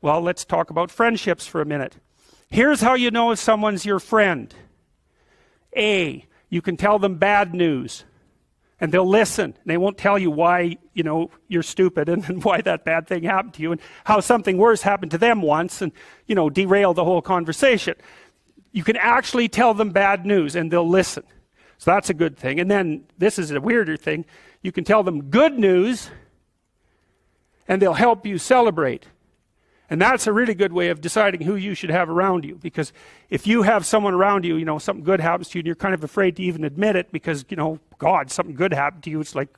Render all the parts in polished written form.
Well, let's talk about friendships for a minute. Here's how you know if someone's your friend. A, you can tell them bad news, and they'll listen. They won't tell you why, you're stupid and why that bad thing happened to you and how something worse happened to them once and, derail the whole conversation. You can actually tell them bad news and they'll listen. So that's a good thing. And then this is a weirder thing. You can tell them good news and they'll help you celebrate. And that's a really good way of deciding who you should have around you. Because if you have someone around you, something good happens to you and you're kind of afraid to even admit it because, God, something good happened to you. It's like,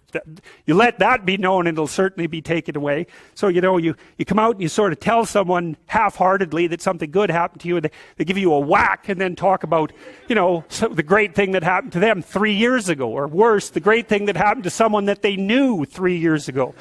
you let that be known and it'll certainly be taken away. So, you come out and you sort of tell someone half-heartedly that something good happened to you and they give you a whack and then talk about, the great thing that happened to them 3 years ago. Or worse, the great thing that happened to someone that they knew 3 years ago.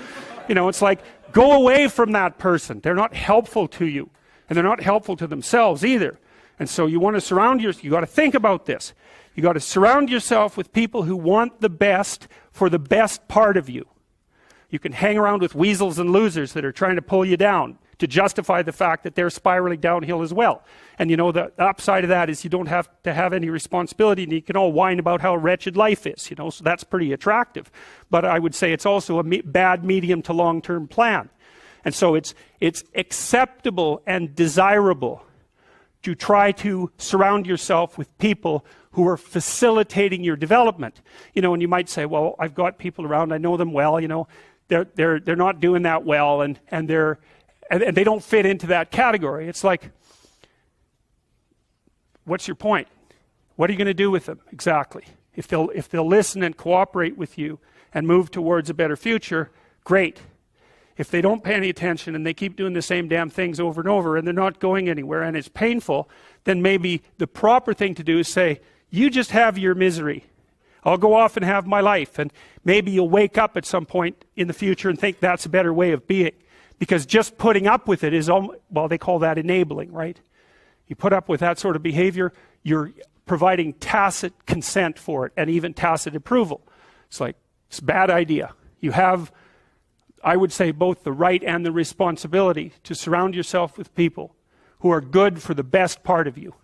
It's like, go away from that person. They're not helpful to you. And they're not helpful to themselves either. And so you want to surround yourself, you got to think about this. You got to surround yourself with people who want the best for the best part of you. You can hang around with weasels and losers that are trying to pull you down to justify the fact that they're spiraling downhill as well. And the upside of that is you don't have to have any responsibility and you can all whine about how wretched life is, so that's pretty attractive. But I would say it's also a bad medium to long-term plan. And so it's acceptable and desirable to try to surround yourself with people who are facilitating your development. And you might say, well, I've got people around, I know them well, they're not doing that well and they don't fit into that category. It's like, what's your point? What are you going to do with them exactly? If they'll listen and cooperate with you and move towards a better future, great. If they don't pay any attention and they keep doing the same damn things over and over and they're not going anywhere and it's painful, then maybe the proper thing to do is say, you just have your misery. I'll go off and have my life. And maybe you'll wake up at some point in the future and think that's a better way of being. Because just putting up with it is, well, they call that enabling, right? You put up with that sort of behavior, you're providing tacit consent for it and even tacit approval. It's like, it's a bad idea. You have, I would say, both the right and the responsibility to surround yourself with people who are good for the best part of you.